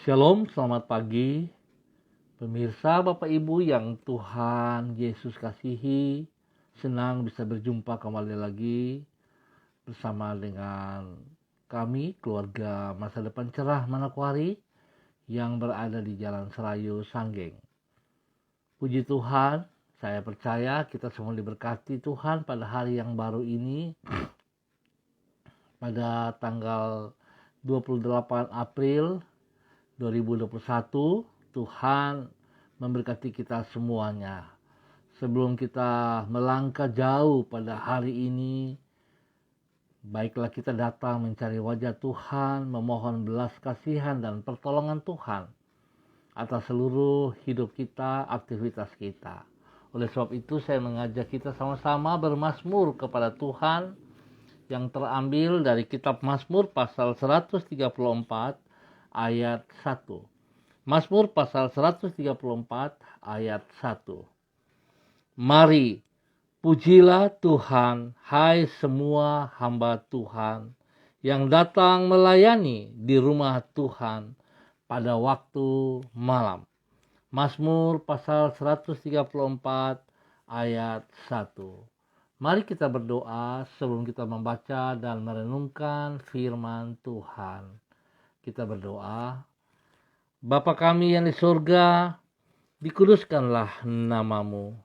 Shalom, selamat pagi. Pemirsa, Bapak Ibu yang Tuhan Yesus kasihi, senang bisa berjumpa kembali lagi bersama dengan kami, keluarga Masa Depan Cerah Manokwari yang berada di Jalan Serayu, Sanggeng. Puji Tuhan, saya percaya kita semua diberkati Tuhan pada hari yang baru ini, pada tanggal 28 April 2021, Tuhan memberkati kita semuanya. Sebelum kita melangkah jauh pada hari ini, baiklah kita datang mencari wajah Tuhan, memohon belas kasihan dan pertolongan Tuhan atas seluruh hidup kita, aktivitas kita. Oleh sebab itu saya mengajak kita sama-sama bermazmur kepada Tuhan yang terambil dari kitab Mazmur pasal 134 ayat 1. Mazmur pasal 134 ayat 1. Mari, pujilah Tuhan, hai semua hamba Tuhan yang datang melayani di rumah Tuhan pada waktu malam. Mazmur pasal 134 ayat 1. Mari kita berdoa sebelum kita membaca dan merenungkan firman Tuhan. Kita berdoa. Bapa kami yang di surga, dikuduskanlah namamu.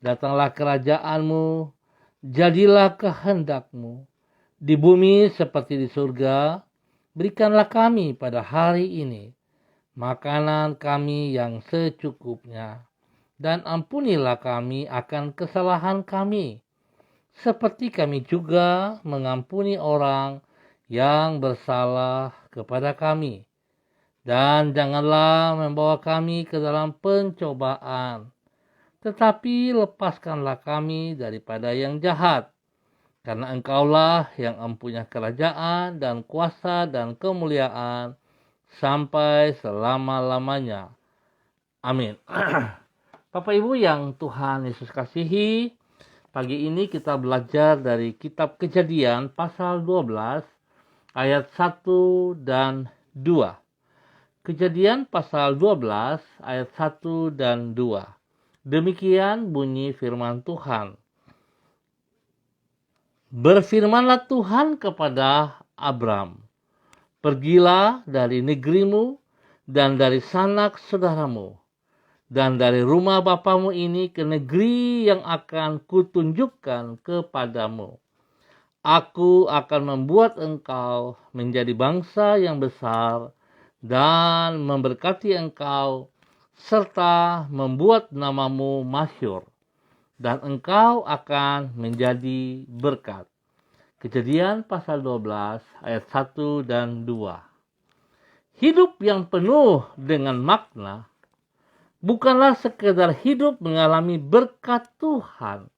Datanglah kerajaanmu, jadilah kehendakmu. Di bumi seperti di surga, berikanlah kami pada hari ini makanan kami yang secukupnya. Dan ampunilah kami akan kesalahan kami, seperti kami juga mengampuni orang yang bersalah kepada kami. Dan janganlah membawa kami ke dalam pencobaan, tetapi lepaskanlah kami daripada yang jahat. Karena Engkaulah yang mempunyai kerajaan dan kuasa dan kemuliaan sampai selama-lamanya. Amin. Bapak Ibu yang Tuhan Yesus kasihi, pagi ini kita belajar dari kitab Kejadian pasal 12 ayat 1 dan 2. Kejadian pasal 12 ayat 1 dan 2. Demikian bunyi firman Tuhan. Berfirmanlah Tuhan kepada Abram, pergilah dari negerimu dan dari sanak saudaramu dan dari rumah bapamu ini ke negeri yang akan kutunjukkan kepadamu. Aku akan membuat engkau menjadi bangsa yang besar dan memberkati engkau serta membuat namamu masyhur, dan engkau akan menjadi berkat. Kejadian pasal 12 ayat 1 dan 2. Hidup yang penuh dengan makna bukanlah sekedar hidup mengalami berkat Tuhan,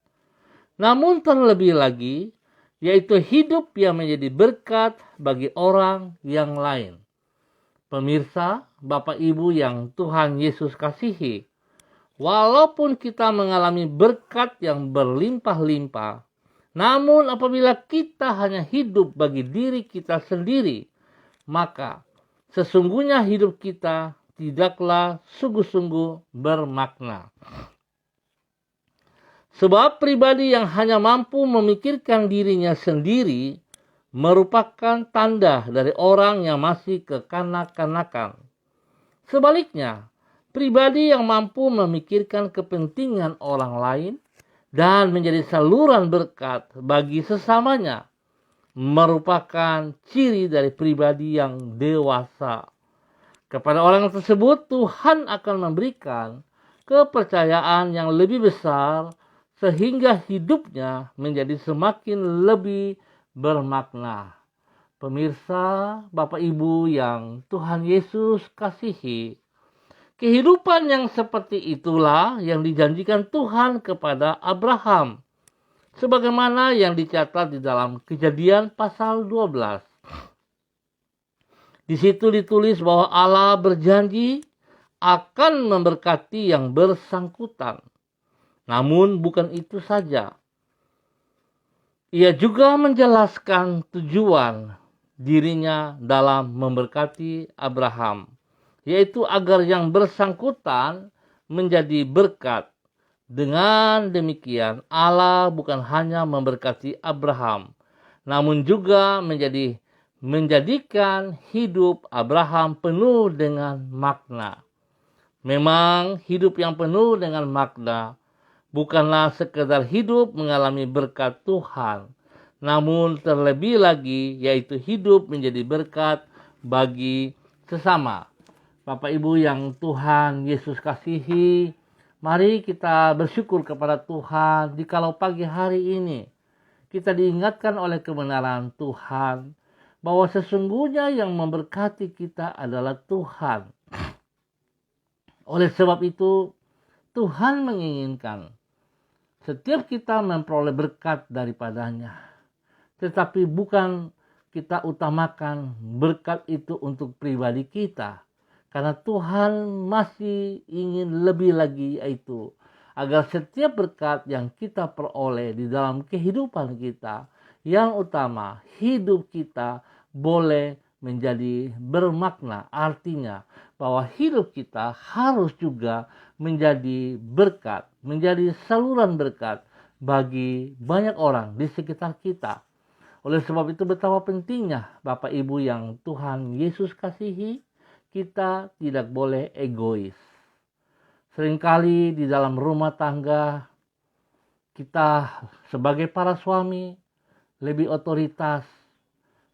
namun terlebih lagi yaitu hidup yang menjadi berkat bagi orang yang lain. Pemirsa, Bapak Ibu yang Tuhan Yesus kasihi, walaupun kita mengalami berkat yang berlimpah-limpah, namun apabila kita hanya hidup bagi diri kita sendiri, maka sesungguhnya hidup kita tidaklah sungguh-sungguh bermakna. Sebab pribadi yang hanya mampu memikirkan dirinya sendiri merupakan tanda dari orang yang masih kekanak-kanakan. Sebaliknya, pribadi yang mampu memikirkan kepentingan orang lain dan menjadi saluran berkat bagi sesamanya merupakan ciri dari pribadi yang dewasa. Kepada orang tersebut, Tuhan akan memberikan kepercayaan yang lebih besar sehingga hidupnya menjadi semakin lebih bermakna. Pemirsa, Bapak Ibu yang Tuhan Yesus kasihi, kehidupan yang seperti itulah yang dijanjikan Tuhan kepada Abraham, sebagaimana yang dicatat di dalam Kejadian pasal 12. Di situ ditulis bahwa Allah berjanji akan memberkati yang bersangkutan. Namun bukan itu saja. Ia juga menjelaskan tujuan dirinya dalam memberkati Abraham, yaitu agar yang bersangkutan menjadi berkat. Dengan demikian, Allah bukan hanya memberkati Abraham, namun juga menjadikan hidup Abraham penuh dengan makna. Memang hidup yang penuh dengan makna bukanlah sekedar hidup mengalami berkat Tuhan, namun terlebih lagi yaitu hidup menjadi berkat bagi sesama. Bapak Ibu yang Tuhan Yesus kasihi, mari kita bersyukur kepada Tuhan jikalau pagi hari ini kita diingatkan oleh kebenaran Tuhan bahwa sesungguhnya yang memberkati kita adalah Tuhan. Oleh sebab itu, Tuhan menginginkan setiap kita memperoleh berkat daripadanya. Tetapi bukan kita utamakan berkat itu untuk pribadi kita. Karena Tuhan masih ingin lebih lagi, yaitu agar setiap berkat yang kita peroleh di dalam kehidupan kita, yang utama hidup kita boleh menjadi bermakna. Artinya bahwa hidup kita harus juga menjadi berkat, menjadi saluran berkat bagi banyak orang di sekitar kita. Oleh sebab itu betapa pentingnya Bapak Ibu yang Tuhan Yesus kasihi, kita tidak boleh egois. Seringkali di dalam rumah tangga kita sebagai para suami lebih otoritas,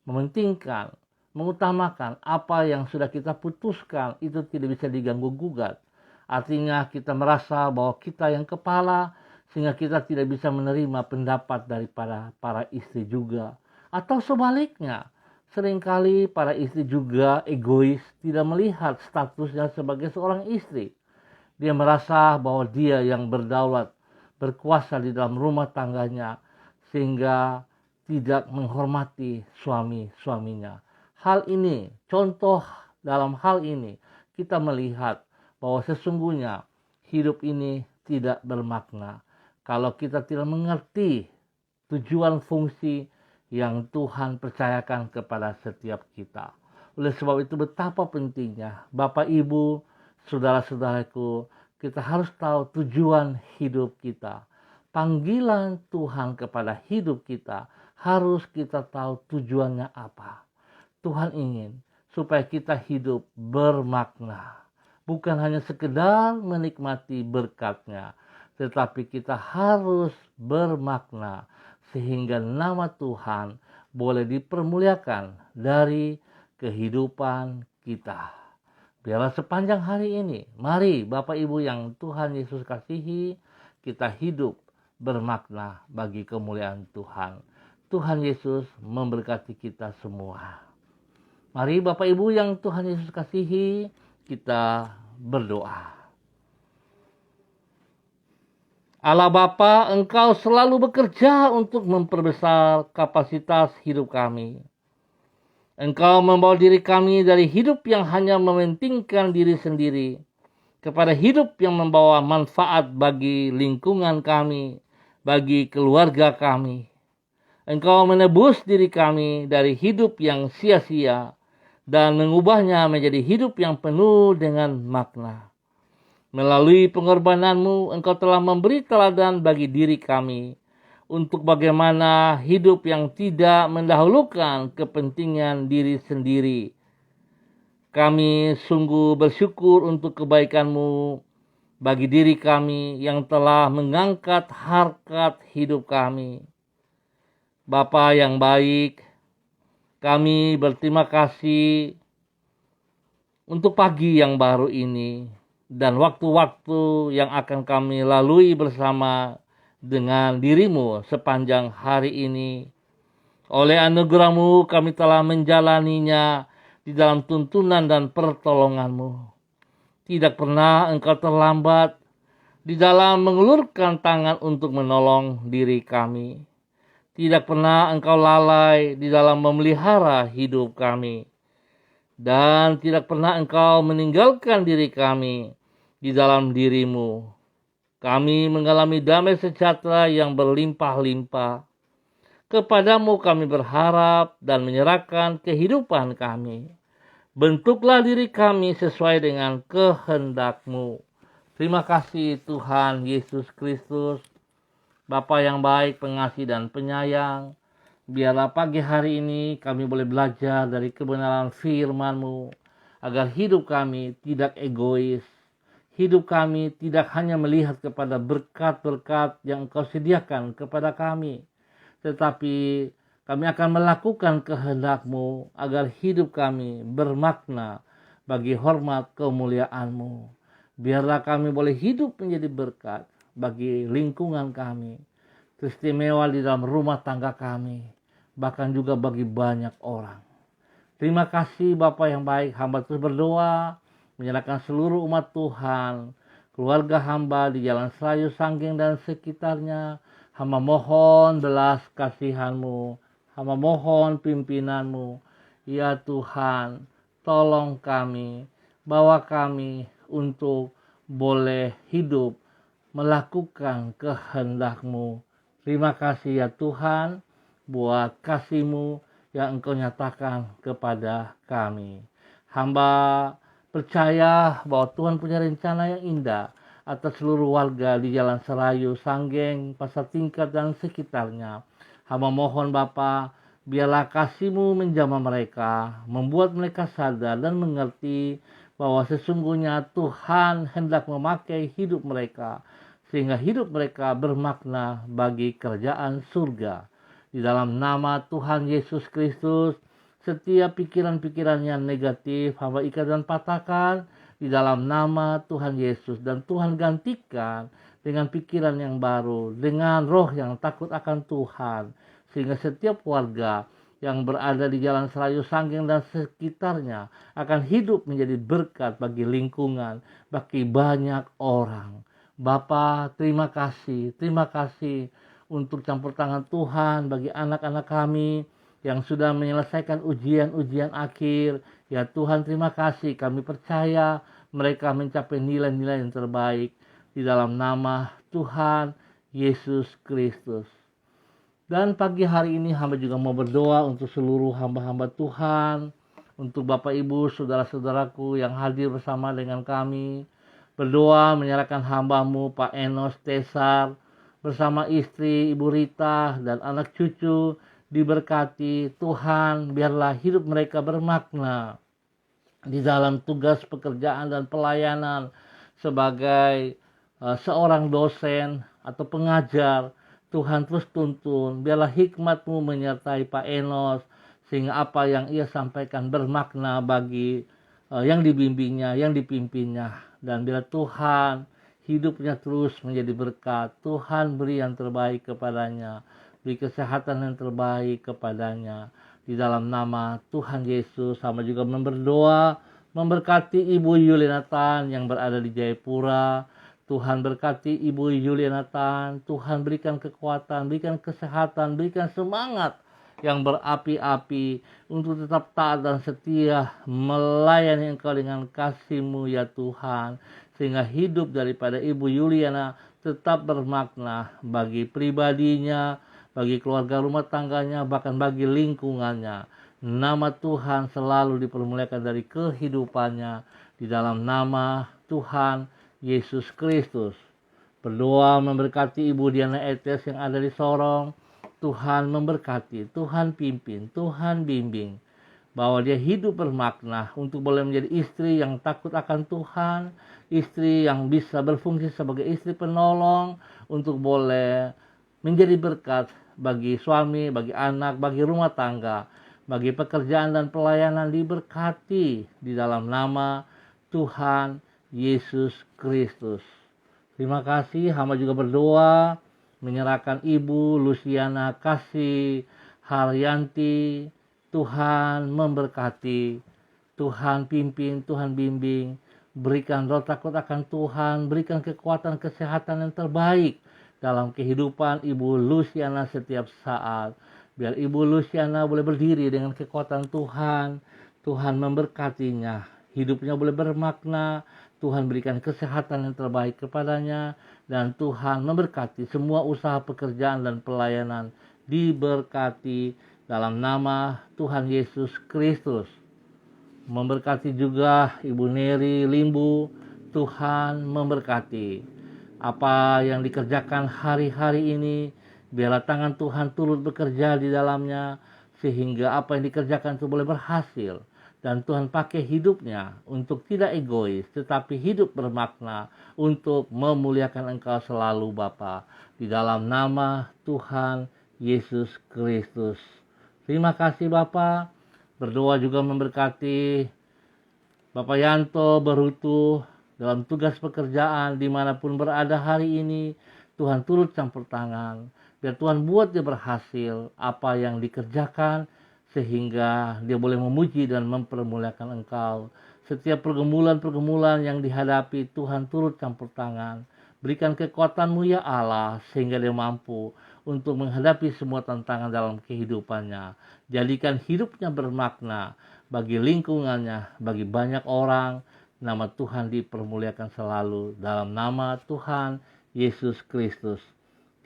mementingkan, mengutamakan apa yang sudah kita putuskan itu tidak bisa diganggu gugat. Artinya kita merasa bahwa kita yang kepala sehingga kita tidak bisa menerima pendapat daripada para istri juga. Atau sebaliknya, seringkali para istri juga egois, tidak melihat statusnya sebagai seorang istri. Dia merasa bahwa dia yang berdaulat, berkuasa di dalam rumah tangganya, sehingga tidak menghormati suami-suaminya. Hal ini, contoh dalam hal ini, kita melihat bahwa sesungguhnya hidup ini tidak bermakna kalau kita tidak mengerti tujuan fungsi yang Tuhan percayakan kepada setiap kita. Oleh sebab itu betapa pentingnya Bapak Ibu, saudara-saudaraku, kita harus tahu tujuan hidup kita. Panggilan Tuhan kepada hidup kita harus kita tahu tujuannya apa. Tuhan ingin supaya kita hidup bermakna. Bukan hanya sekedar menikmati berkat-Nya, tetapi kita harus bermakna sehingga nama Tuhan boleh dipermuliakan dari kehidupan kita. Biarlah sepanjang hari ini, mari Bapak Ibu yang Tuhan Yesus kasihi, kita hidup bermakna bagi kemuliaan Tuhan. Tuhan Yesus memberkati kita semua. Mari Bapak Ibu yang Tuhan Yesus kasihi, kita berdoa. Allah Bapa, Engkau selalu bekerja untuk memperbesar kapasitas hidup kami. Engkau membawa diri kami dari hidup yang hanya mementingkan diri sendiri kepada hidup yang membawa manfaat bagi lingkungan kami, bagi keluarga kami. Engkau menebus diri kami dari hidup yang sia-sia dan mengubahnya menjadi hidup yang penuh dengan makna. Melalui pengorbanan-Mu, Engkau telah memberi teladan bagi diri kami untuk bagaimana hidup yang tidak mendahulukan kepentingan diri sendiri. Kami sungguh bersyukur untuk kebaikan-Mu bagi diri kami yang telah mengangkat harkat hidup kami. Bapa yang baik, kami berterima kasih untuk pagi yang baru ini dan waktu-waktu yang akan kami lalui bersama dengan diri-Mu sepanjang hari ini. Oleh anugerah-Mu kami telah menjalaninya di dalam tuntunan dan pertolongan-Mu. Tidak pernah Engkau terlambat di dalam mengulurkan tangan untuk menolong diri kami. Tidak pernah Engkau lalai di dalam memelihara hidup kami. Dan tidak pernah Engkau meninggalkan diri kami di dalam diri-Mu. Kami mengalami damai sejahtera yang berlimpah-limpah. Kepadamu kami berharap dan menyerahkan kehidupan kami. Bentuklah diri kami sesuai dengan kehendak-Mu. Terima kasih Tuhan Yesus Kristus, Bapa yang baik, pengasih dan penyayang. Biarlah pagi hari ini kami boleh belajar dari kebenaran firman-Mu, agar hidup kami tidak egois. Hidup kami tidak hanya melihat kepada berkat-berkat yang Engkau sediakan kepada kami, tetapi kami akan melakukan kehendak-Mu agar hidup kami bermakna bagi hormat kemuliaan-Mu. Biarlah kami boleh hidup menjadi berkat bagi lingkungan kami, istimewa di dalam rumah tangga kami, bahkan juga bagi banyak orang. Terima kasih Bapa yang baik, hamba terus berdoa, menyerahkan seluruh umat Tuhan, keluarga hamba di Jalan Serayu Sanggeng dan sekitarnya. Hamba mohon belas kasihan-Mu, hamba mohon pimpinan-Mu. Ya Tuhan, tolong kami, bawa kami untuk boleh hidup melakukan kehendak-Mu. Terima kasih ya Tuhan, buat kasih-Mu yang Engkau nyatakan kepada kami. Hamba percaya bahwa Tuhan punya rencana yang indah atas seluruh warga di Jalan Serayu, Sanggeng, Pasar Tingkat dan sekitarnya. Hamba mohon Bapa, biarlah kasih-Mu menjamah mereka, membuat mereka sadar dan mengerti bahwa sesungguhnya Tuhan hendak memakai hidup mereka, sehingga hidup mereka bermakna bagi kerajaan surga. Di dalam nama Tuhan Yesus Kristus, setiap pikiran-pikiran yang negatif hamba ikat dan patahkan di dalam nama Tuhan Yesus, dan Tuhan gantikan dengan pikiran yang baru, dengan roh yang takut akan Tuhan, sehingga setiap warga yang berada di Jalan Serayu Sanggeng dan sekitarnya akan hidup menjadi berkat bagi lingkungan, bagi banyak orang. Bapa, terima kasih untuk campur tangan Tuhan bagi anak-anak kami yang sudah menyelesaikan ujian-ujian akhir. Ya Tuhan, terima kasih, kami percaya mereka mencapai nilai-nilai yang terbaik di dalam nama Tuhan Yesus Kristus. Dan pagi hari ini hamba juga mau berdoa untuk seluruh hamba-hamba Tuhan, untuk Bapak Ibu, saudara-saudaraku yang hadir bersama dengan kami. Berdoa menyerahkan hamba-Mu Pak Enos Tesar bersama istri Ibu Rita dan anak cucu diberkati. Tuhan, biarlah hidup mereka bermakna di dalam tugas pekerjaan dan pelayanan sebagai seorang dosen atau pengajar. Tuhan terus tuntun, biarlah hikmat-Mu menyertai Pak Enos, sehingga apa yang ia sampaikan bermakna bagi yang dibimbingnya, yang dipimpinnya. Dan bila Tuhan hidupnya terus menjadi berkat, Tuhan beri yang terbaik kepadanya, beri kesehatan yang terbaik kepadanya. Di dalam nama Tuhan Yesus, sama juga berdoa memberkati Ibu Yulianatan yang berada di Jayapura. Tuhan berkati Ibu Yulianatan, Tuhan berikan kekuatan, berikan kesehatan, berikan semangat yang berapi-api untuk tetap taat dan setia melayani Engkau dengan kasih-Mu ya Tuhan, sehingga hidup daripada Ibu Yuliana tetap bermakna bagi pribadinya, bagi keluarga rumah tangganya, bahkan bagi lingkungannya. Nama Tuhan selalu dipermuliakan dari kehidupannya di dalam nama Tuhan Yesus Kristus. Berdoa memberkati Ibu Diana Etes yang ada di Sorong. Tuhan memberkati, Tuhan pimpin, Tuhan bimbing, bahwa dia hidup bermakna untuk boleh menjadi istri yang takut akan Tuhan, istri yang bisa berfungsi sebagai istri penolong, untuk boleh menjadi berkat bagi suami, bagi anak, bagi rumah tangga, bagi pekerjaan dan pelayanan. Diberkati di dalam nama Tuhan Yesus Kristus. Terima kasih, hamba juga berdoa menyerahkan Ibu Luciana Kasih Haryanti. Tuhan memberkati, Tuhan pimpin, Tuhan bimbing, berikan roh takut akan Tuhan, berikan kekuatan kesehatan yang terbaik dalam kehidupan Ibu Luciana setiap saat. Biar Ibu Luciana boleh berdiri dengan kekuatan Tuhan. Tuhan memberkatinya, hidupnya boleh bermakna, Tuhan berikan kesehatan yang terbaik kepadanya, dan Tuhan memberkati semua usaha pekerjaan dan pelayanan diberkati dalam nama Tuhan Yesus Kristus. Memberkati juga Ibu Neri Limbu. Tuhan memberkati apa yang dikerjakan hari-hari ini. Biarlah tangan Tuhan turut bekerja di dalamnya, sehingga apa yang dikerjakan itu boleh berhasil. Dan Tuhan pakai hidupnya untuk tidak egois, tetapi hidup bermakna untuk memuliakan Engkau selalu Bapa. Di dalam nama Tuhan Yesus Kristus. Terima kasih Bapa. Berdoa juga memberkati Bapak Yanto Berutu dalam tugas pekerjaan dimanapun berada hari ini. Tuhan turut campur tangan. Biar Tuhan buat dia berhasil apa yang dikerjakan, sehingga dia boleh memuji dan mempermuliakan Engkau. Setiap pergumulan-pergumulan yang dihadapi, Tuhan turut campur tangan. Berikan kekuatan-Mu ya Allah, sehingga dia mampu untuk menghadapi semua tantangan dalam kehidupannya. Jadikan hidupnya bermakna bagi lingkungannya, bagi banyak orang. Nama Tuhan dipermuliakan selalu dalam nama Tuhan Yesus Kristus.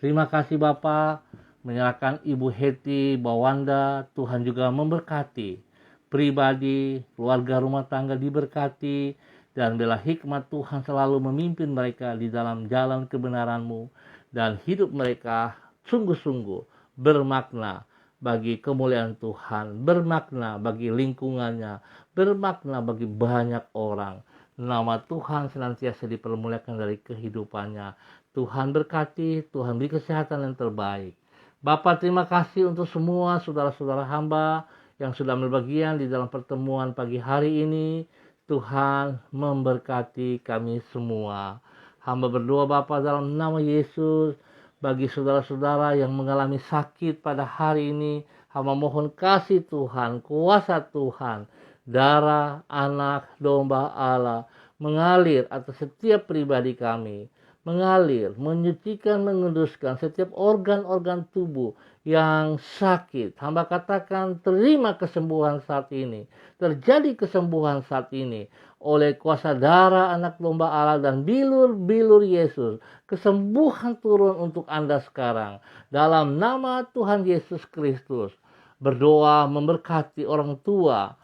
Terima kasih Bapa. Menyerahkan Ibu Heti Bawanda, Tuhan juga memberkati pribadi, keluarga rumah tangga diberkati, dan biarlah hikmat Tuhan selalu memimpin mereka di dalam jalan kebenaran-Mu, dan hidup mereka sungguh-sungguh bermakna bagi kemuliaan Tuhan, bermakna bagi lingkungannya, bermakna bagi banyak orang. Nama Tuhan senantiasa dipermuliakan dari kehidupannya. Tuhan berkati, Tuhan beri kesehatan yang terbaik. Bapa, terima kasih untuk semua saudara-saudara hamba yang sudah berbagian di dalam pertemuan pagi hari ini. Tuhan memberkati kami semua. Hamba berdoa Bapa dalam nama Yesus, bagi saudara-saudara yang mengalami sakit pada hari ini, hamba mohon kasih Tuhan, kuasa Tuhan, darah anak domba Allah mengalir atas setiap pribadi kami, mengalir, menyucikan, menguduskan setiap organ-organ tubuh yang sakit. Hamba katakan terima kesembuhan saat ini, terjadi kesembuhan saat ini oleh kuasa darah anak domba Allah dan bilur-bilur Yesus. Kesembuhan turun untuk Anda sekarang dalam nama Tuhan Yesus Kristus. Berdoa memberkati orang tua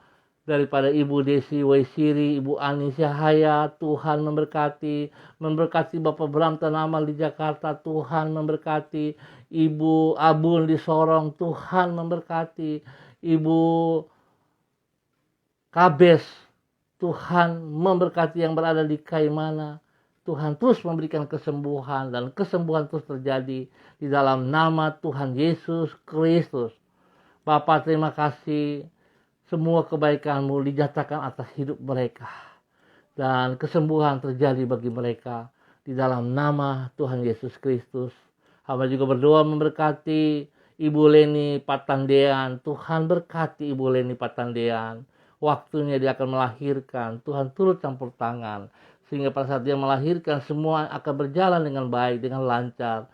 daripada Ibu Desi Waisiri, Ibu Ani Syahaya. Tuhan memberkati Bapak Bram Tanamal di Jakarta. Tuhan memberkati Ibu Abun di Sorong. Tuhan memberkati Ibu Kabes. Tuhan memberkati yang berada di Kaimana. Tuhan terus memberikan kesembuhan, dan kesembuhan terus terjadi di dalam nama Tuhan Yesus Kristus. Bapa, terima kasih. Semua kebaikan-Mu dinyatakan atas hidup mereka, dan kesembuhan terjadi bagi mereka di dalam nama Tuhan Yesus Kristus. Hamba juga berdoa memberkati Ibu Leni Patandean. Tuhan berkati Ibu Leni Patandean. Waktunya dia akan melahirkan. Tuhan turut campur tangan, sehingga pada saat dia melahirkan semua akan berjalan dengan baik, dengan lancar,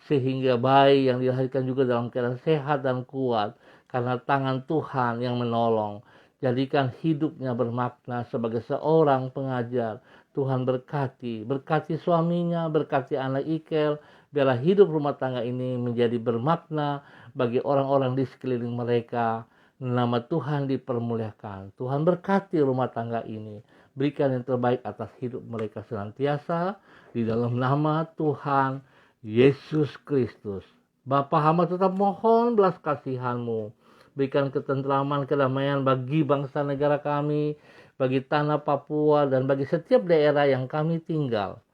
sehingga bayi yang dilahirkan juga dalam keadaan sehat dan kuat, karena tangan Tuhan yang menolong. Jadikan hidupnya bermakna sebagai seorang pengajar. Tuhan berkati suaminya, berkati anak Ikel. Biarlah hidup rumah tangga ini menjadi bermakna bagi orang-orang di sekeliling mereka. Nama Tuhan dipermuliakan. Tuhan berkati rumah tangga ini. Berikan yang terbaik atas hidup mereka senantiasa. Di dalam nama Tuhan Yesus Kristus. Bapa, hamba tetap mohon belas kasihan-Mu. Berikan ketentraman, kedamaian bagi bangsa negara kami, bagi tanah Papua, dan bagi setiap daerah yang kami tinggal.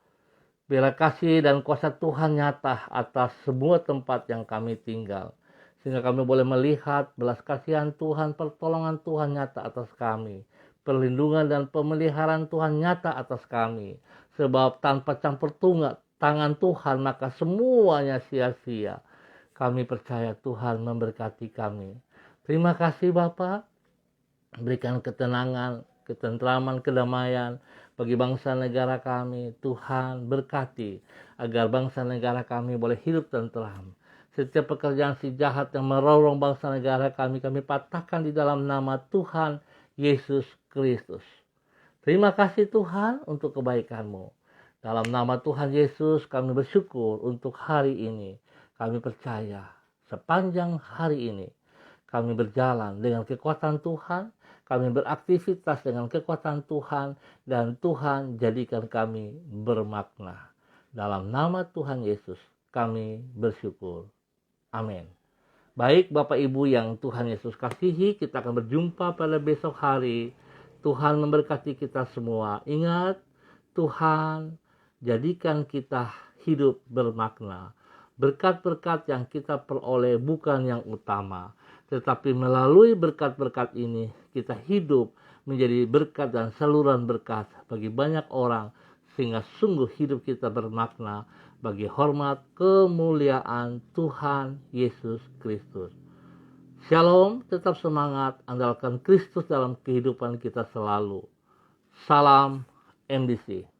Biarlah kasih dan kuasa Tuhan nyata atas semua tempat yang kami tinggal, sehingga kami boleh melihat belas kasihan Tuhan, pertolongan Tuhan nyata atas kami, perlindungan dan pemeliharaan Tuhan nyata atas kami. Sebab tanpa campur tangan Tuhan, maka semuanya sia-sia. Kami percaya Tuhan memberkati kami. Terima kasih Bapa. Berikan ketenangan, ketentraman, kedamaian bagi bangsa negara kami. Tuhan berkati agar bangsa negara kami boleh hidup tentram. Setiap pekerjaan si jahat yang merongrong bangsa negara kami patahkan di dalam nama Tuhan Yesus Kristus. Terima kasih Tuhan untuk kebaikan-Mu. Dalam nama Tuhan Yesus kami bersyukur untuk hari ini. Kami percaya sepanjang hari ini kami berjalan dengan kekuatan Tuhan, kami beraktivitas dengan kekuatan Tuhan, dan Tuhan jadikan kami bermakna. Dalam nama Tuhan Yesus, kami bersyukur. Amin. Baik Bapak Ibu yang Tuhan Yesus kasihi, kita akan berjumpa pada besok hari. Tuhan memberkati kita semua. Ingat, Tuhan jadikan kita hidup bermakna. Berkat-berkat yang kita peroleh bukan yang utama, tetapi melalui berkat-berkat ini kita hidup menjadi berkat dan saluran berkat bagi banyak orang, sehingga sungguh hidup kita bermakna bagi hormat kemuliaan Tuhan Yesus Kristus. Shalom, tetap semangat, andalkan Kristus dalam kehidupan kita selalu. Salam MDC.